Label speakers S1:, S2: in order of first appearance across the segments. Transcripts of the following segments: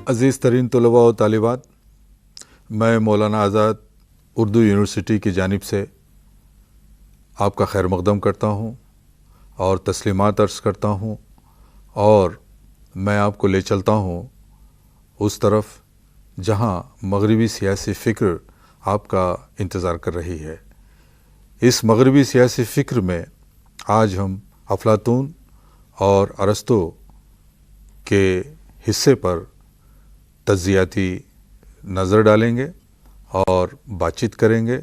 S1: عزیز ترین طلباء و طالبات، میں مولانا آزاد اردو یونیورسٹی کی جانب سے آپ کا خیر مقدم کرتا ہوں اور تسلیمات عرض کرتا ہوں، اور میں آپ کو لے چلتا ہوں اس طرف جہاں مغربی سیاسی فکر آپ کا انتظار کر رہی ہے۔ اس مغربی سیاسی فکر میں آج ہم افلاطون اور ارسطو کے حصے پر تجزیاتی نظر ڈالیں گے اور بات چیت کریں گے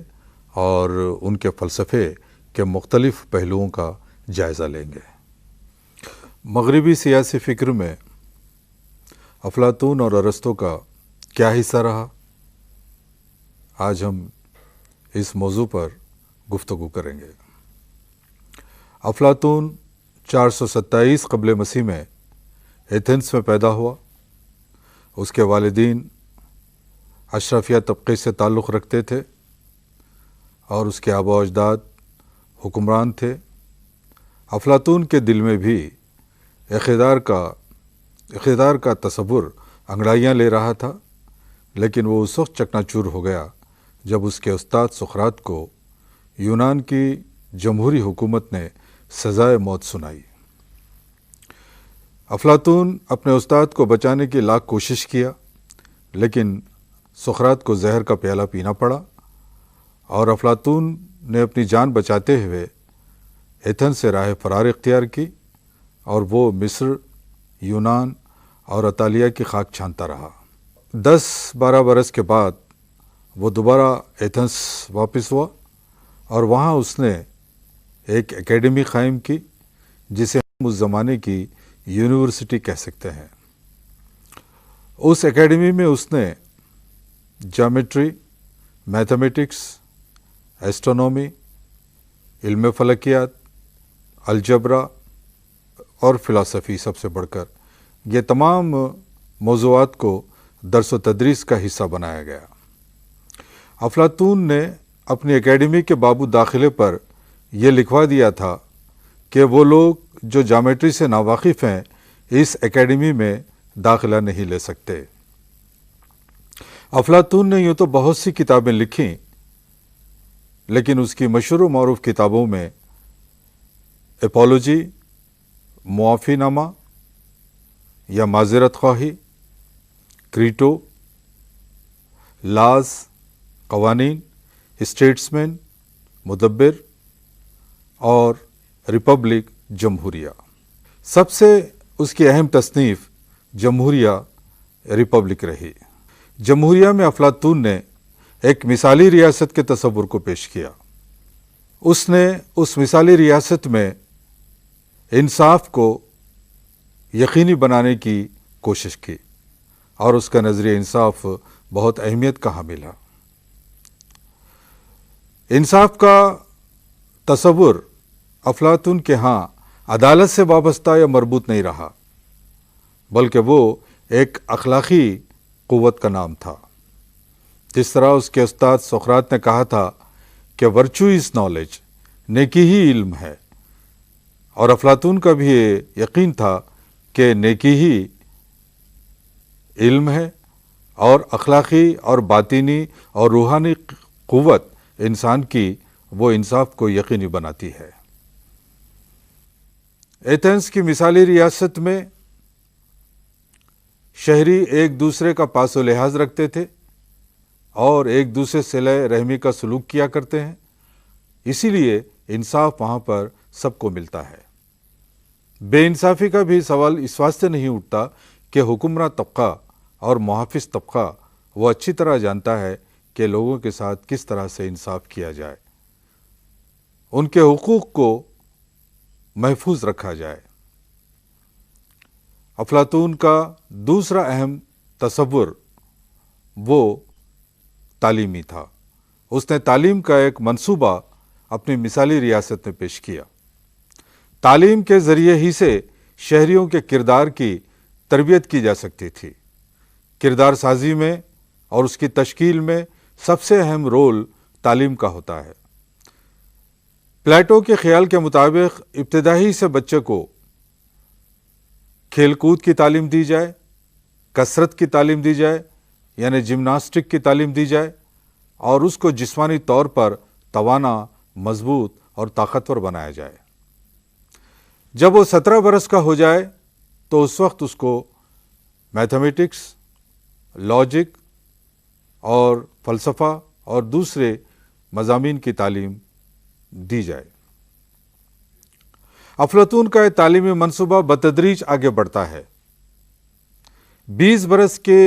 S1: اور ان کے فلسفے کے مختلف پہلوؤں کا جائزہ لیں گے۔ مغربی سیاسی فکر میں افلاطون اور ارسطو کا کیا حصہ رہا، آج ہم اس موضوع پر گفتگو کریں گے۔ افلاطون 427 قبل مسیح میں ایتھنز میں پیدا ہوا۔ اس کے والدین اشرافیہ طبقے سے تعلق رکھتے تھے اور اس کے آباء و اجداد حکمران تھے۔ افلاطون کے دل میں بھی اقتدار کا تصور انگڑائیاں لے رہا تھا، لیکن وہ اس وقت چکنا چور ہو گیا جب اس کے استاد سقراط کو یونان کی جمہوری حکومت نے سزائے موت سنائی۔ افلاطون اپنے استاد کو بچانے کی لاکھ کوشش کیا، لیکن سقراط کو زہر کا پیالہ پینا پڑا اور افلاطون نے اپنی جان بچاتے ہوئے ایتھنز سے راہ فرار اختیار کی اور وہ مصر، یونان اور اطالیہ کی خاک چھانتا رہا۔ 10-12 برس کے بعد وہ دوبارہ ایتھنز واپس ہوا اور وہاں اس نے ایک اکیڈمی قائم کی جسے ہم اس زمانے کی یونیورسٹی کہہ سکتے ہیں۔ اس اکیڈمی میں اس نے جیومیٹری، میتھمیٹکس، ایسٹرونومی، علم فلکیات، الجبرا اور فلسفی سب سے بڑھ کر یہ تمام موضوعات کو درس و تدریس کا حصہ بنایا گیا۔ افلاطون نے اپنی اکیڈمی کے باب داخلے پر یہ لکھوا دیا تھا کہ وہ لوگ جو جیومیٹری سے ناواقف ہیں اس اکیڈمی میں داخلہ نہیں لے سکتے۔ افلاطون نے یوں تو بہت سی کتابیں لکھیں، لیکن اس کی مشہور و معروف کتابوں میں اپولوجی، معافی نامہ یا معذرت خواہی، کریٹو، لاز، قوانین، اسٹیٹسمین، مدبر اور ریپبلک، جمہوریہ۔ سب سے اس کی اہم تصنیف جمہوریہ ریپبلک رہی۔ جمہوریہ میں افلاطون نے ایک مثالی ریاست کے تصور کو پیش کیا۔ اس نے اس مثالی ریاست میں انصاف کو یقینی بنانے کی کوشش کی اور اس کا نظریہ انصاف بہت اہمیت کا حامل ہے۔ انصاف کا تصور افلاطون کے ہاں عدالت سے وابستہ یا مربوط نہیں رہا، بلکہ وہ ایک اخلاقی قوت کا نام تھا۔ جس طرح اس کے استاد سقراط نے کہا تھا کہ ورچو از نالج، نیکی ہی علم ہے، اور افلاطون کا بھی یہ یقین تھا کہ نیکی ہی علم ہے اور اخلاقی اور باطنی اور روحانی قوت انسان کی وہ انصاف کو یقینی بناتی ہے۔ ایتھنز کی مثالی ریاست میں شہری ایک دوسرے کا پاس و لحاظ رکھتے تھے اور ایک دوسرے سے صلہ رحمی کا سلوک کیا کرتے ہیں، اسی لیے انصاف وہاں پر سب کو ملتا ہے۔ بے انصافی کا بھی سوال اس واسطے نہیں اٹھتا کہ حکمراں طبقہ اور محافظ طبقہ وہ اچھی طرح جانتا ہے کہ لوگوں کے ساتھ کس طرح سے انصاف کیا جائے، ان کے حقوق کو محفوظ رکھا جائے۔ افلاطون کا دوسرا اہم تصور وہ تعلیمی تھا۔ اس نے تعلیم کا ایک منصوبہ اپنی مثالی ریاست میں پیش کیا۔ تعلیم کے ذریعے ہی سے شہریوں کے کردار کی تربیت کی جا سکتی تھی۔ کردار سازی میں اور اس کی تشکیل میں سب سے اہم رول تعلیم کا ہوتا ہے۔ پلیٹو کے خیال کے مطابق ابتدائی سے بچے کو کھیل کود کی تعلیم دی جائے، کثرت کی تعلیم دی جائے، یعنی جمناسٹک کی تعلیم دی جائے، اور اس کو جسمانی طور پر توانا، مضبوط اور طاقتور بنایا جائے۔ جب وہ 17 برس کا ہو جائے تو اس وقت اس کو میتھمیٹکس، لاجک اور فلسفہ اور دوسرے مضامین کی تعلیم دی جائے۔ افلاطون کا یہ تعلیمی منصوبہ بتدریج آگے بڑھتا ہے۔ 20 برس کے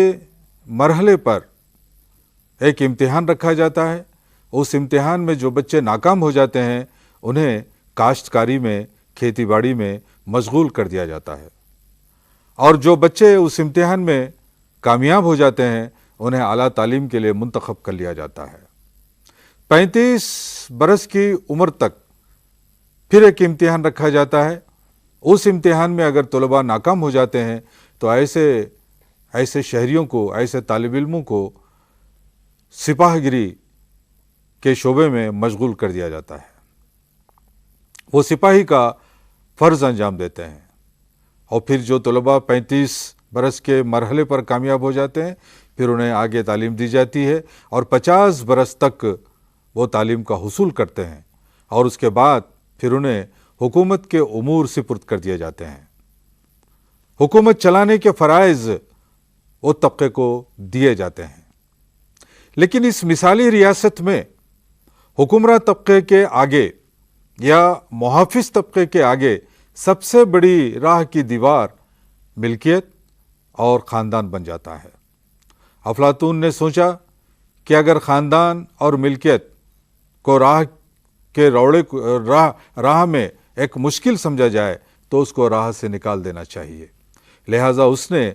S1: مرحلے پر ایک امتحان رکھا جاتا ہے۔ اس امتحان میں جو بچے ناکام ہو جاتے ہیں انہیں کاشتکاری میں، کھیتی باڑی میں مشغول کر دیا جاتا ہے، اور جو بچے اس امتحان میں کامیاب ہو جاتے ہیں انہیں اعلیٰ تعلیم کے لیے منتخب کر لیا جاتا ہے۔ 35 برس کی عمر تک پھر ایک امتحان رکھا جاتا ہے۔ اس امتحان میں اگر طلباء ناکام ہو جاتے ہیں تو ایسے شہریوں کو، ایسے طالب علموں کو سپاہ گیری کے شعبے میں مشغول کر دیا جاتا ہے۔ وہ سپاہی کا فرض انجام دیتے ہیں، اور پھر جو طلباء 35 برس کے مرحلے پر کامیاب ہو جاتے ہیں پھر انہیں آگے تعلیم دی جاتی ہے، اور 50 برس تک وہ تعلیم کا حصول کرتے ہیں، اور اس کے بعد پھر انہیں حکومت کے امور سپرد کر دیے جاتے ہیں۔ حکومت چلانے کے فرائض وہ طبقے کو دیے جاتے ہیں۔ لیکن اس مثالی ریاست میں حکمراں طبقے کے آگے یا محافظ طبقے کے آگے سب سے بڑی راہ کی دیوار ملکیت اور خاندان بن جاتا ہے۔ افلاطون نے سوچا کہ اگر خاندان اور ملکیت کو راہ میں ایک مشکل سمجھا جائے تو اس کو راہ سے نکال دینا چاہیے، لہٰذا اس نے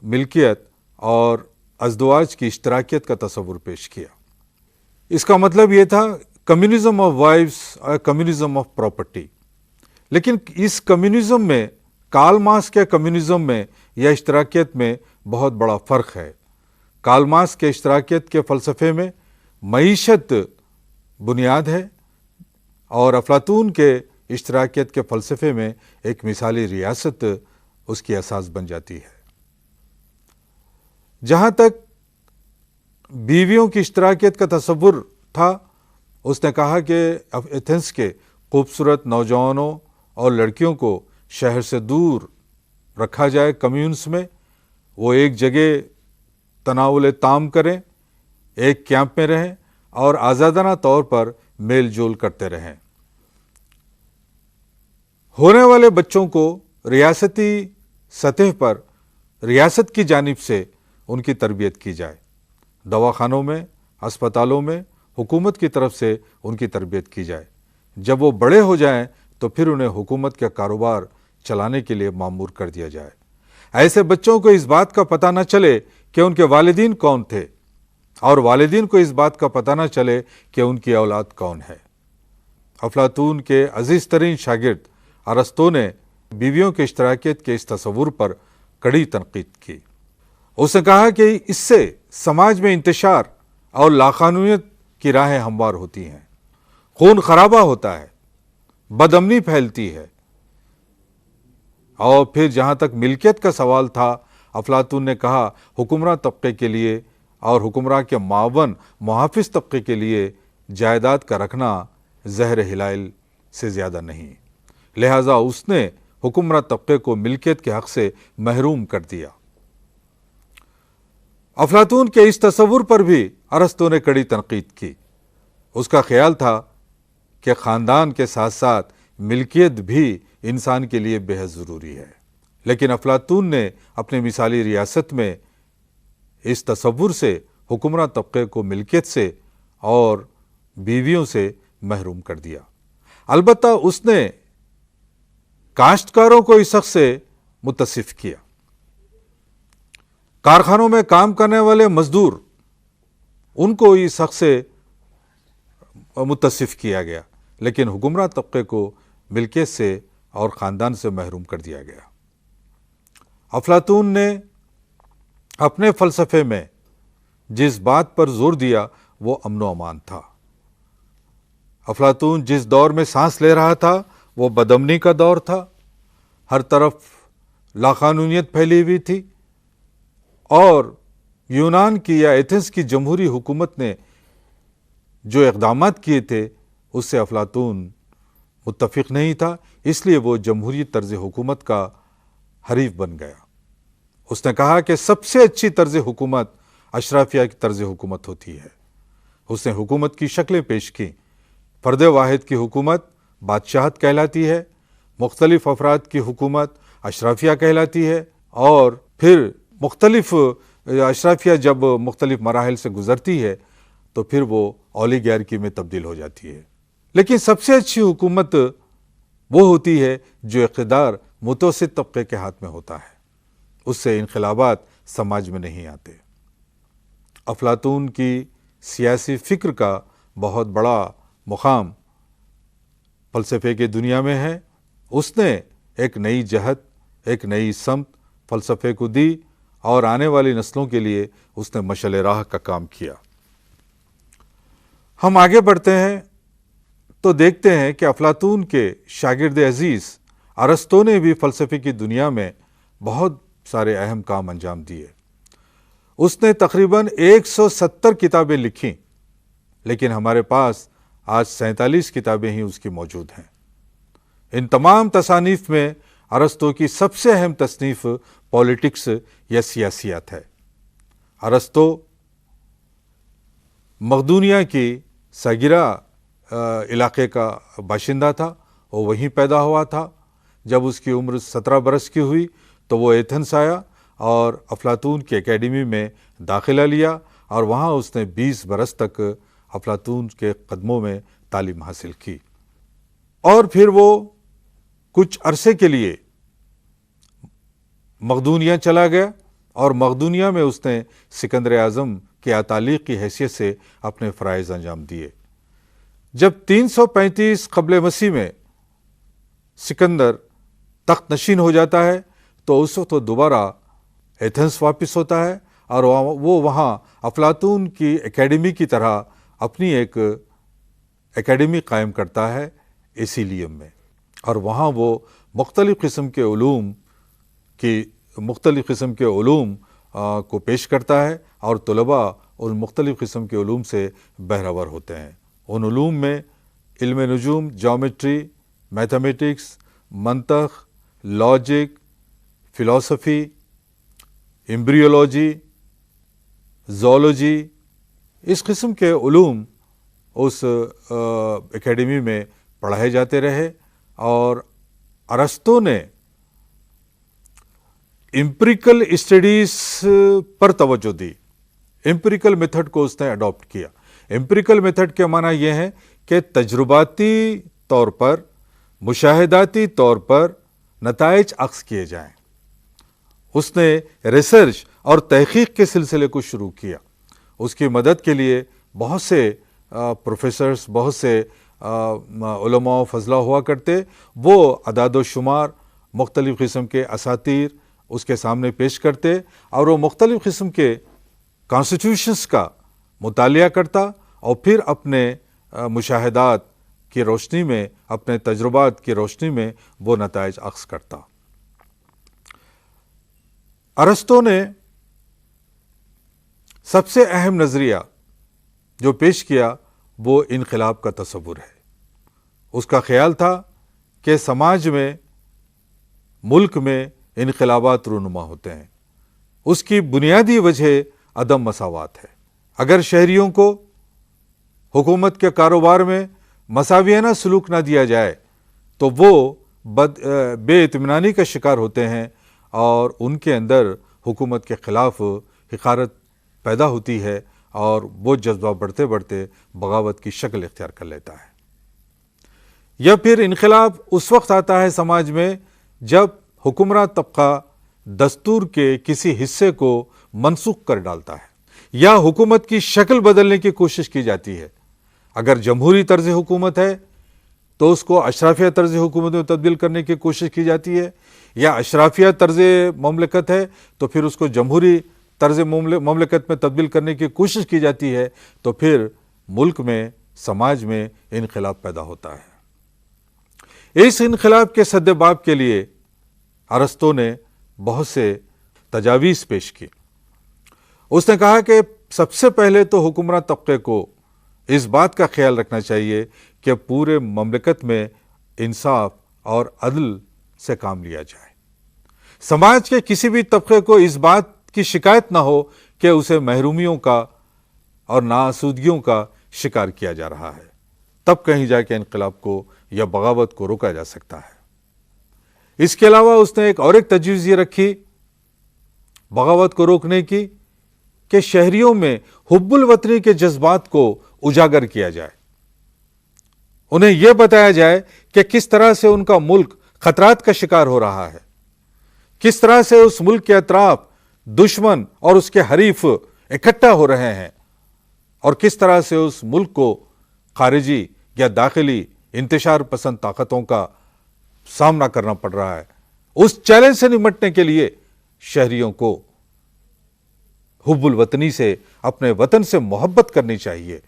S1: ملکیت اور ازدواج کی اشتراکیت کا تصور پیش کیا۔ اس کا مطلب یہ تھا کمیونزم آف وائفز اور کمیونزم آف پراپرٹی۔ لیکن اس کمیونزم میں، کارل مارکس کے کمیونزم میں یا اشتراکیت میں بہت بڑا فرق ہے۔ کارل مارکس کے اشتراکیت کے فلسفے میں معیشت بنیاد ہے، اور افلاطون کے اشتراکیت کے فلسفے میں ایک مثالی ریاست اس کی اساس بن جاتی ہے۔ جہاں تک بیویوں کی اشتراکیت کا تصور تھا، اس نے کہا کہ ایتھنز کے خوبصورت نوجوانوں اور لڑکیوں کو شہر سے دور رکھا جائے، کمیونز میں، وہ ایک جگہ تناول طعام کریں، ایک کیمپ میں رہیں اور آزادانہ طور پر میل جول کرتے رہیں۔ ہونے والے بچوں کو ریاستی سطح پر ریاست کی جانب سے ان کی تربیت کی جائے، دواخانوں میں، اسپتالوں میں حکومت کی طرف سے ان کی تربیت کی جائے۔ جب وہ بڑے ہو جائیں تو پھر انہیں حکومت کا کاروبار چلانے کے لیے مامور کر دیا جائے۔ ایسے بچوں کو اس بات کا پتہ نہ چلے کہ ان کے والدین کون تھے، اور والدین کو اس بات کا پتہ نہ چلے کہ ان کی اولاد کون ہے۔ افلاطون کے عزیز ترین شاگرد ارسطو نے بیویوں کے اشتراکیت کے اس تصور پر کڑی تنقید کی۔ اس نے کہا کہ اس سے سماج میں انتشار اور لاقانونیت کی راہیں ہموار ہوتی ہیں، خون خرابہ ہوتا ہے، بد امنی پھیلتی ہے۔ اور پھر جہاں تک ملکیت کا سوال تھا، افلاطون نے کہا حکمراں طبقے کے لیے اور حکمراں کے معاون محافظ طبقے کے لیے جائیداد کا رکھنا زہر ہلال سے زیادہ نہیں، لہٰذا اس نے حکمراں طبقے کو ملکیت کے حق سے محروم کر دیا۔ افلاطون کے اس تصور پر بھی ارسطو نے کڑی تنقید کی۔ اس کا خیال تھا کہ خاندان کے ساتھ ساتھ ملکیت بھی انسان کے لیے بے حد ضروری ہے، لیکن افلاطون نے اپنی مثالی ریاست میں اس تصور سے حکمراں طبقے کو ملکیت سے اور بیویوں سے محروم کر دیا۔ البتہ اس نے کاشتکاروں کو اس حق سے متصف کیا۔ کارخانوں میں کام کرنے والے مزدور، ان کو اس حق سے متصف کیا گیا، لیکن حکمراں طبقے کو ملکیت سے اور خاندان سے محروم کر دیا گیا۔ افلاطون نے اپنے فلسفے میں جس بات پر زور دیا وہ امن و امان تھا۔ افلاطون جس دور میں سانس لے رہا تھا وہ بدامنی کا دور تھا، ہر طرف لاقانونیت پھیلی ہوئی تھی، اور یونان کی یا ایتھنز کی جمہوری حکومت نے جو اقدامات کیے تھے اس سے افلاطون متفق نہیں تھا، اس لیے وہ جمہوری طرز حکومت کا حریف بن گیا۔ اس نے کہا کہ سب سے اچھی طرز حکومت اشرافیہ کی طرز حکومت ہوتی ہے۔ اس نے حکومت کی شکلیں پیش کی۔ فرد واحد کی حکومت بادشاہت کہلاتی ہے، مختلف افراد کی حکومت اشرافیہ کہلاتی ہے، اور پھر مختلف اشرافیہ جب مختلف مراحل سے گزرتی ہے تو پھر وہ اولیگارکی میں تبدیل ہو جاتی ہے۔ لیکن سب سے اچھی حکومت وہ ہوتی ہے جو اقتدار متوسط طبقے کے ہاتھ میں ہوتا ہے، اس سے انقلابات سماج میں نہیں آتے۔ افلاطون کی سیاسی فکر کا بہت بڑا مقام فلسفے کی دنیا میں ہے۔ اس نے ایک نئی جہت، ایک نئی سمت فلسفے کو دی، اور آنے والی نسلوں کے لیے اس نے مشعل راہ کا کام کیا۔ ہم آگے بڑھتے ہیں تو دیکھتے ہیں کہ افلاطون کے شاگرد عزیز ارسطو نے بھی فلسفے کی دنیا میں بہت سارے اہم کام انجام دیے۔ اس نے تقریباً 170 کتابیں لکھیں، لیکن ہمارے پاس آج 47 کتابیں ہی اس کی موجود ہیں۔ ان تمام تصانیف میں ارسطو کی سب سے اہم تصنیف پولیٹکس یا سیاسیات ہے۔ ارسطو مقدونیہ کی صغیرہ علاقے کا باشندہ تھا، وہ وہیں پیدا ہوا تھا۔ جب اس کی عمر 17 برس کی ہوئی تو وہ ایتھنز آیا اور افلاطون کی اکیڈمی میں داخلہ لیا، اور وہاں اس نے 20 برس تک افلاطون کے قدموں میں تعلیم حاصل کی، اور پھر وہ کچھ عرصے کے لیے مقدونیہ چلا گیا، اور مقدونیہ میں اس نے سکندر اعظم کے اتالیق کی حیثیت سے اپنے فرائض انجام دیے۔ جب 335 قبل مسیح میں سکندر تخت نشین ہو جاتا ہے تو اس وقت وہ دوبارہ ایتھنز واپس ہوتا ہے، اور وہ وہاں افلاطون کی اکیڈمی کی طرح اپنی ایک اکیڈمی قائم کرتا ہے ایسیلیم میں، اور وہاں وہ مختلف قسم کے علوم کو پیش کرتا ہے، اور طلباء ان مختلف قسم کے علوم سے بہرور ہوتے ہیں۔ ان علوم میں علم نجوم، جیومیٹری، میتھمیٹکس، منطق، لاجک، فلسفی، ایمبریولوجی، زولوجی، اس قسم کے علوم اس اکیڈمی میں پڑھائے جاتے رہے، اور ارسطو نے امپیریکل اسٹڈیز پر توجہ دی۔ امپیریکل میتھڈ کو اس نے اڈاپٹ کیا۔ امپیریکل میتھڈ کے معنی یہ ہے کہ تجرباتی طور پر، مشاہداتی طور پر نتائج اخذ کیے جائیں۔ اس نے ریسرچ اور تحقیق کے سلسلے کو شروع کیا۔ اس کی مدد کے لیے بہت سے پروفیسرز، بہت سے علماء و فضلاء ہوا کرتے۔ وہ اعداد و شمار، مختلف قسم کے اساطیر اس کے سامنے پیش کرتے، اور وہ مختلف قسم کے کانسٹیٹیوشنز کا مطالعہ کرتا، اور پھر اپنے مشاہدات کی روشنی میں، اپنے تجربات کی روشنی میں وہ نتائج اخذ کرتا۔ ارسطو نے سب سے اہم نظریہ جو پیش کیا وہ انقلاب کا تصور ہے۔ اس کا خیال تھا کہ سماج میں، ملک میں انقلابات رونما ہوتے ہیں۔ اس کی بنیادی وجہ عدم مساوات ہے۔ اگر شہریوں کو حکومت کے کاروبار میں مساویانہ سلوک نہ دیا جائے تو وہ بے اطمینانی کا شکار ہوتے ہیں، اور ان کے اندر حکومت کے خلاف حقارت پیدا ہوتی ہے، اور وہ جذبہ بڑھتے بڑھتے بغاوت کی شکل اختیار کر لیتا ہے۔ یا پھر انقلاب اس وقت آتا ہے سماج میں جب حکمراں طبقہ دستور کے کسی حصے کو منسوخ کر ڈالتا ہے، یا حکومت کی شکل بدلنے کی کوشش کی جاتی ہے۔ اگر جمہوری طرز حکومت ہے تو اس کو اشرافیہ طرز حکومت میں تبدیل کرنے کی کوشش کی جاتی ہے، یا اشرافیہ طرز مملکت ہے تو پھر اس کو جمہوری طرز مملکت میں تبدیل کرنے کی کوشش کی جاتی ہے، تو پھر ملک میں، سماج میں انقلاب پیدا ہوتا ہے۔ اس انقلاب کے سدباب کے لیے ارسطو نے بہت سے تجاویز پیش کی۔ اس نے کہا کہ سب سے پہلے تو حکمراں طبقے کو اس بات کا خیال رکھنا چاہیے کہ پورے مملکت میں انصاف اور عدل سے کام لیا جائے. سماج کے کسی بھی طبقے کو اس بات کی شکایت نہ ہو کہ اسے محرومیوں کا اور ناآسودگیوں کا شکار کیا جا رہا ہے. تب کہیں جا کے انقلاب کو یا بغاوت کو روکا جا سکتا ہے. اس کے علاوہ اس نے ایک تجویز یہ رکھی بغاوت کو روکنے کی کہ شہریوں میں حب الوطنی کے جذبات کو اجاگر کیا جائے. انہیں یہ بتایا جائے کہ کس طرح سے ان کا ملک خطرات کا شکار ہو رہا ہے، کس طرح سے اس ملک کے اطراف دشمن اور اس کے حریف اکٹھا ہو رہے ہیں، اور کس طرح سے اس ملک کو خارجی یا داخلی انتشار پسند طاقتوں کا سامنا کرنا پڑ رہا ہے. اس چیلنج سے نمٹنے کے لیے شہریوں کو حب الوطنی سے، اپنے وطن سے محبت کرنی چاہیے،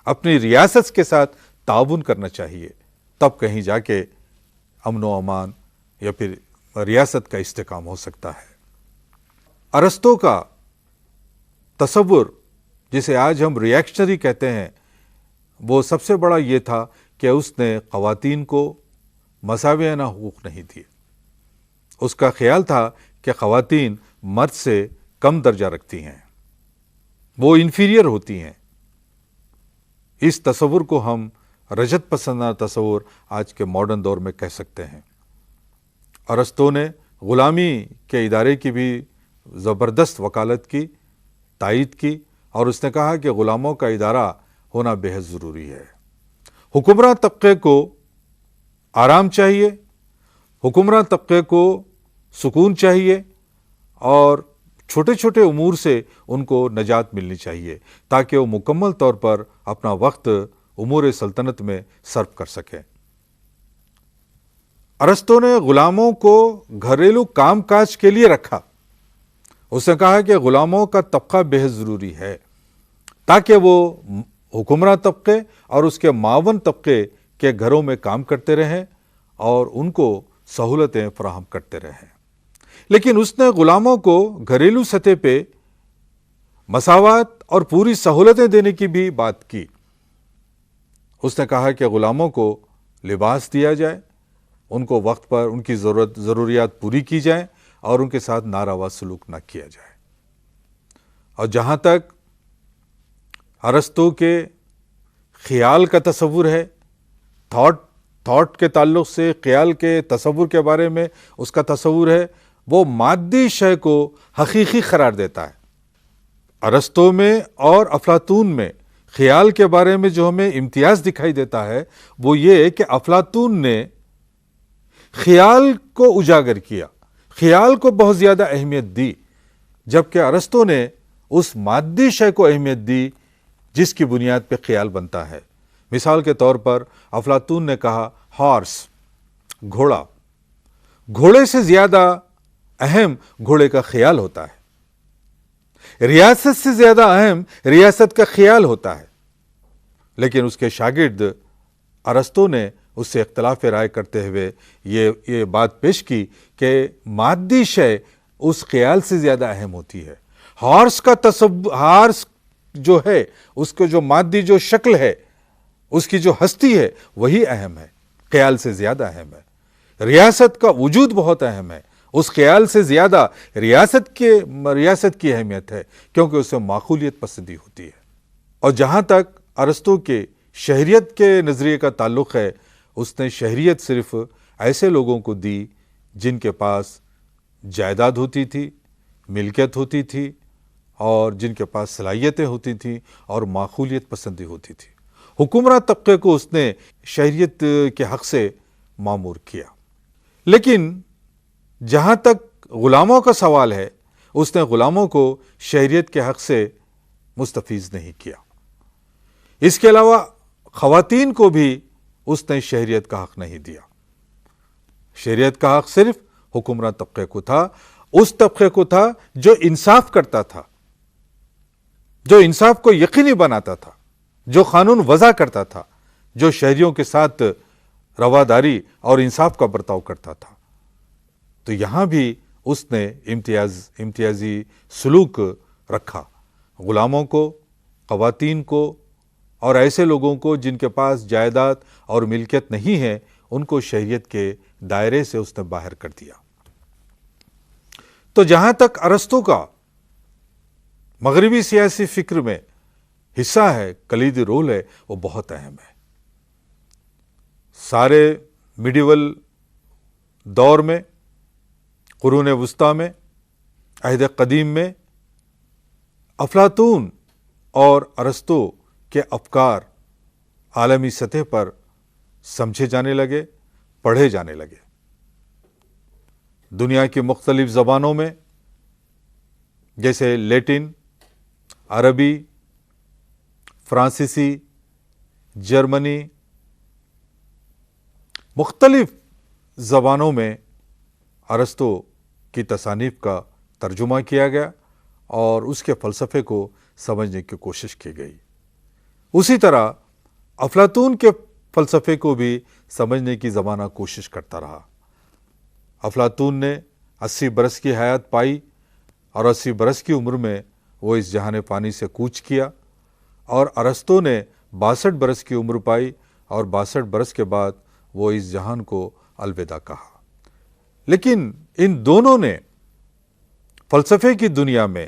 S1: اپنی ریاست کے ساتھ تعاون کرنا چاہیے. تب کہیں جا کے امن و امان یا پھر ریاست کا استحکام ہو سکتا ہے. ارسطو کا تصور، جسے آج ہم ریئیکشنری کہتے ہیں، وہ سب سے بڑا یہ تھا کہ اس نے خواتین کو مساویانہ حقوق نہیں دیے. اس کا خیال تھا کہ خواتین مرد سے کم درجہ رکھتی ہیں، وہ انفیریئر ہوتی ہیں. اس تصور کو ہم رجت پسندانہ تصور آج کے ماڈرن دور میں کہہ سکتے ہیں. ارسطو نے غلامی کے ادارے کی بھی زبردست وکالت کی، تائید کی، اور اس نے کہا کہ غلاموں کا ادارہ ہونا بے حد ضروری ہے. حکمراں طبقے کو آرام چاہیے، حکمراں طبقے کو سکون چاہیے، اور چھوٹے چھوٹے امور سے ان کو نجات ملنی چاہیے تاکہ وہ مکمل طور پر اپنا وقت امور سلطنت میں صرف کر سکیں. ارسطو نے غلاموں کو گھریلو کام کاج کے لیے رکھا. اس نے کہا کہ غلاموں کا طبقہ بے حد ضروری ہے تاکہ وہ حکمراں طبقے اور اس کے معاون طبقے کے گھروں میں کام کرتے رہیں اور ان کو سہولتیں فراہم کرتے رہیں. لیکن اس نے غلاموں کو گھریلو سطح پہ مساوات اور پوری سہولتیں دینے کی بھی بات کی. اس نے کہا کہ غلاموں کو لباس دیا جائے، ان کو وقت پر ان کی ضروریات پوری کی جائیں اور ان کے ساتھ ناروا سلوک نہ کیا جائے. اور جہاں تک ارسطو کے خیال کا تصور ہے، تھاٹ کے تعلق سے، خیال کے تصور کے بارے میں اس کا تصور ہے، وہ مادی شے کو حقیقی قرار دیتا ہے. ارسطو میں اور افلاطون میں خیال کے بارے میں جو ہمیں امتیاز دکھائی دیتا ہے وہ یہ کہ افلاطون نے خیال کو اجاگر کیا، خیال کو بہت زیادہ اہمیت دی، جبکہ ارسطو نے اس مادی شے کو اہمیت دی جس کی بنیاد پہ خیال بنتا ہے. مثال کے طور پر افلاطون نے کہا ہارس، گھوڑا، گھوڑے سے زیادہ اہم گھوڑے کا خیال ہوتا ہے، ریاست سے زیادہ اہم ریاست کا خیال ہوتا ہے. لیکن اس کے شاگرد ارسطو نے اس سے اختلاف رائے کرتے ہوئے یہ بات پیش کی کہ مادی شے اس خیال سے زیادہ اہم ہوتی ہے. ہارس جو ہے، اس کو جو مادی جو شکل ہے، اس کی جو ہستی ہے، وہی اہم ہے، خیال سے زیادہ اہم ہے. ریاست کا وجود بہت اہم ہے، اس خیال سے زیادہ ریاست کی اہمیت ہے، کیونکہ اس سے معقولیت پسندی ہوتی ہے. اور جہاں تک ارسطو کے شہریت کے نظریے کا تعلق ہے، اس نے شہریت صرف ایسے لوگوں کو دی جن کے پاس جائیداد ہوتی تھی، ملکیت ہوتی تھی، اور جن کے پاس صلاحیتیں ہوتی تھیں اور معقولیت پسندی ہوتی تھی. حکمراں طبقے کو اس نے شہریت کے حق سے معمور کیا. لیکن جہاں تک غلاموں کا سوال ہے، اس نے غلاموں کو شہریت کے حق سے مستفیض نہیں کیا. اس کے علاوہ خواتین کو بھی اس نے شہریت کا حق نہیں دیا. شہریت کا حق صرف حکمراں طبقے کو تھا، اس طبقے کو تھا جو انصاف کرتا تھا، جو انصاف کو یقینی بناتا تھا، جو قانون وضع کرتا تھا، جو شہریوں کے ساتھ رواداری اور انصاف کا برتاؤ کرتا تھا. تو یہاں بھی اس نے امتیازی سلوک رکھا غلاموں کو، خواتین کو اور ایسے لوگوں کو جن کے پاس جائیداد اور ملکیت نہیں ہے، ان کو شہریت کے دائرے سے اس نے باہر کر دیا۔ تو جہاں تک ارسطو کا مغربی سیاسی فکر میں حصہ ہے، کلیدی رول ہے، وہ بہت اہم ہے۔ سارے میڈیول دور میں، قرون وسطیٰ میں، عہد قدیم میں افلاطون اور ارسطو کے افکار عالمی سطح پر سمجھے جانے لگے، پڑھے جانے لگے۔ دنیا کی مختلف زبانوں میں جیسے لیٹن، عربی، فرانسیسی، جرمنی، مختلف زبانوں میں ارسطو کی تصانیف کا ترجمہ کیا گیا اور اس کے فلسفے کو سمجھنے کی کوشش کی گئی۔ اسی طرح افلاطون کے فلسفے کو بھی سمجھنے کی زمانہ کوشش کرتا رہا۔ افلاطون نے 80 برس کی حیات پائی اور 80 برس کی عمر میں وہ اس جہان فانی سے کوچ کیا، اور ارسطو نے 62 برس کی عمر پائی اور 62 برس کے بعد وہ اس جہان کو الوداع کہا۔ لیکن ان دونوں نے فلسفے کی دنیا میں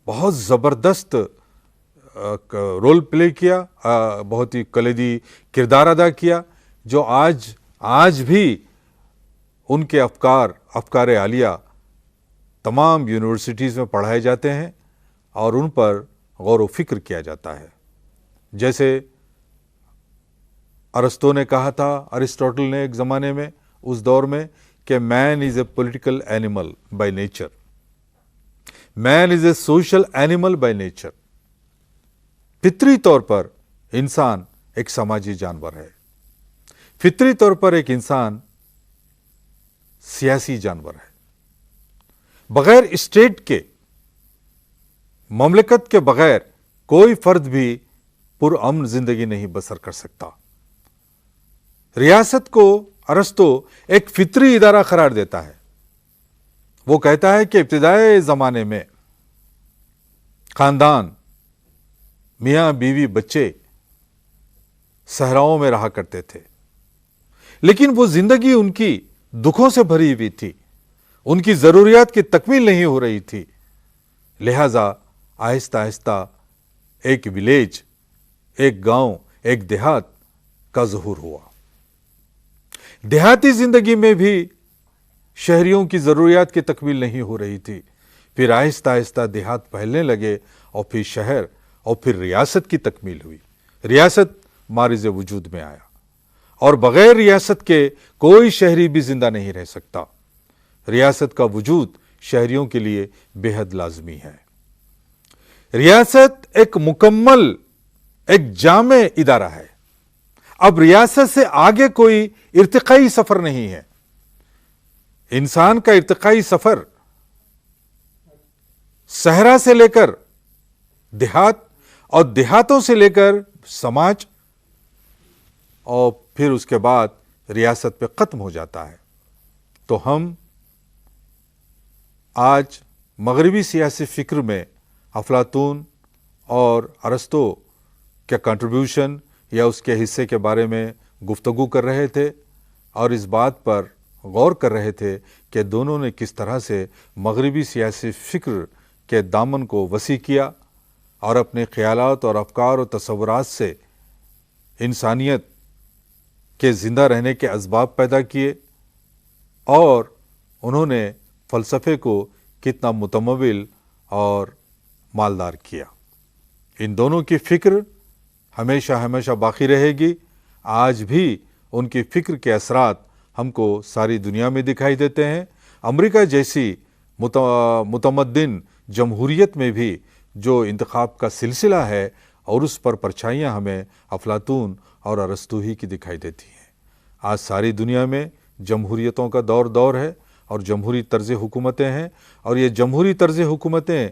S1: بہت زبردست رول پلے کیا، بہت ہی کلیدی کردار ادا کیا، جو آج بھی ان کے افکار عالیہ تمام یونیورسٹیز میں پڑھائے جاتے ہیں اور ان پر غور و فکر کیا جاتا ہے۔ جیسے ارسطو نے کہا تھا، ارسطوٹل نے ایک زمانے میں، اس دور میں، کہ man is a political animal by nature, man is a social animal by nature. فطری طور پر انسان ایک سماجی جانور ہے، فطری طور پر ایک انسان سیاسی جانور ہے۔ بغیر اسٹیٹ کے، مملکت کے بغیر کوئی فرد بھی پرامن زندگی نہیں بسر کر سکتا۔ ریاست کو ارسطو ایک فطری ادارہ قرار دیتا ہے۔ وہ کہتا ہے کہ ابتدائی زمانے میں خاندان، میاں بیوی بچے صحراؤں میں رہا کرتے تھے، لیکن وہ زندگی ان کی دکھوں سے بھری ہوئی تھی، ان کی ضروریات کی تکمیل نہیں ہو رہی تھی، لہذا آہستہ آہستہ ایک ولیج، ایک گاؤں، ایک دیہات کا ظہور ہوا۔ دیہاتی زندگی میں بھی شہریوں کی ضروریات کی تکمیل نہیں ہو رہی تھی، پھر آہستہ آہستہ دیہات پھیلنے لگے اور پھر شہر اور پھر ریاست کی تکمیل ہوئی۔ ریاست معرض وجود میں آیا اور بغیر ریاست کے کوئی شہری بھی زندہ نہیں رہ سکتا۔ ریاست کا وجود شہریوں کے لیے بے حد لازمی ہے۔ ریاست ایک مکمل، ایک جامع ادارہ ہے۔ اب ریاست سے آگے کوئی ارتقائی سفر نہیں ہے۔ انسان کا ارتقائی سفر صحرا سے لے کر دیہات اور دیہاتوں سے لے کر سماج اور پھر اس کے بعد ریاست پہ ختم ہو جاتا ہے۔ تو ہم آج مغربی سیاسی فکر میں افلاطون اور ارسطو کے کنٹریبیوشن یا اس کے حصے کے بارے میں گفتگو کر رہے تھے اور اس بات پر غور کر رہے تھے کہ دونوں نے کس طرح سے مغربی سیاسی فکر کے دامن کو وسیع کیا اور اپنے خیالات اور افکار و تصورات سے انسانیت کے زندہ رہنے کے اسباب پیدا کیے، اور انہوں نے فلسفے کو کتنا متمول اور مالدار کیا۔ ان دونوں کی فکر ہمیشہ باقی رہے گی۔ آج بھی ان کی فکر کے اثرات ہم کو ساری دنیا میں دکھائی دیتے ہیں۔ امریکہ جیسی متمدن جمہوریت میں بھی جو انتخاب کا سلسلہ ہے اور اس پر پرچھائیاں ہمیں افلاطون اور ارسطو ہی کی دکھائی دیتی ہیں۔ آج ساری دنیا میں جمہوریتوں کا دور ہے اور جمہوری طرز حکومتیں ہیں، اور یہ جمہوری طرز حکومتیں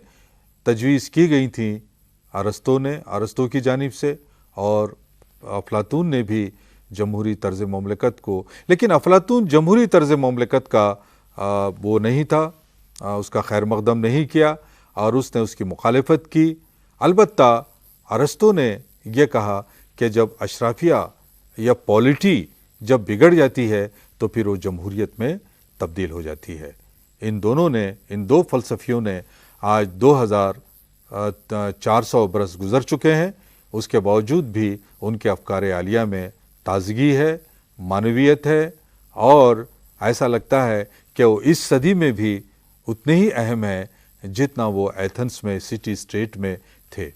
S1: تجویز کی گئی تھیں ارسطو کی جانب سے، اور افلاطون نے بھی جمہوری طرز مملکت کو، لیکن افلاطون جمہوری طرز مملکت کا وہ نہیں تھا، اس کا خیر مقدم نہیں کیا، اور اس نے اس کی مخالفت کی۔ البتہ ارسطو نے یہ کہا کہ جب اشرافیہ یا پولیٹی جب بگڑ جاتی ہے تو پھر وہ جمہوریت میں تبدیل ہو جاتی ہے۔ ان دو فلسفیوں نے آج 2400 برس گزر چکے ہیں، اس کے باوجود بھی ان کے افکار عالیہ میں تازگی ہے، معنویت ہے، اور ایسا لگتا ہے کہ وہ اس صدی میں بھی اتنے ہی اہم ہیں جتنا وہ ایتھنس میں سٹی اسٹیٹ میں تھے۔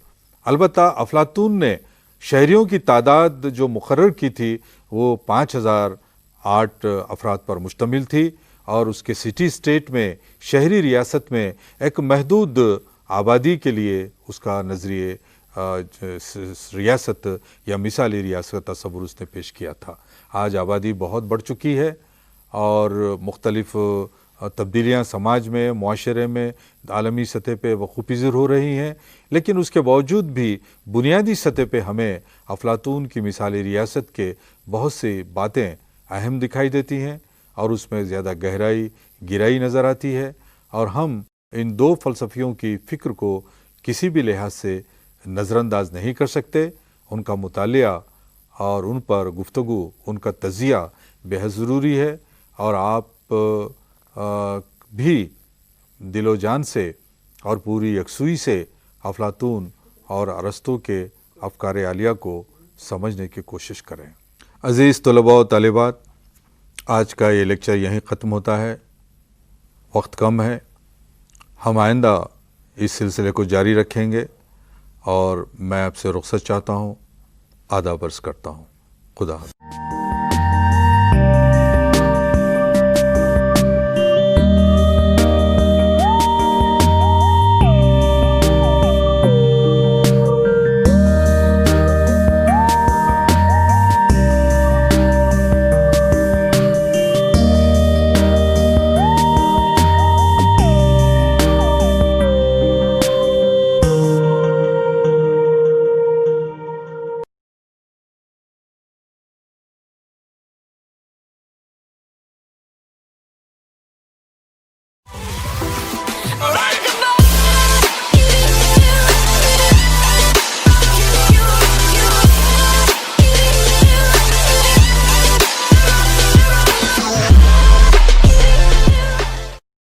S1: البتہ افلاطون نے شہریوں کی تعداد جو مقرر کی تھی وہ 5008 افراد پر مشتمل تھی، اور اس کے سٹی اسٹیٹ میں، شہری ریاست میں ایک محدود آبادی کے لیے اس کا نظریے ریاست یا مثالی ریاست کا تصور اس نے پیش کیا تھا۔ آج آبادی بہت بڑھ چکی ہے اور مختلف تبدیلیاں سماج میں، معاشرے میں، عالمی سطح پہ وقوع پذیر ہو رہی ہیں، لیکن اس کے باوجود بھی بنیادی سطح پہ ہمیں افلاطون کی مثالی ریاست کے بہت سی باتیں اہم دکھائی دیتی ہیں، اور اس میں زیادہ گہرائی نظر آتی ہے، اور ہم ان دو فلسفیوں کی فکر کو کسی بھی لحاظ سے نظر انداز نہیں کر سکتے۔ ان کا مطالعہ اور ان پر گفتگو، ان کا تجزیہ بے حد ضروری ہے، اور آپ بھی دل و جان سے اور پوری یکسوئی سے افلاطون اور ارسطو کے افکار عالیہ کو سمجھنے کی کوشش کریں۔ عزیز طلباء و طالبات، آج کا یہ لیکچر یہیں ختم ہوتا ہے، وقت کم ہے۔ ہم آئندہ اس سلسلے کو جاری رکھیں گے، اور میں آپ سے رخصت چاہتا ہوں، آداب عرض کرتا ہوں۔ خدا حافظ۔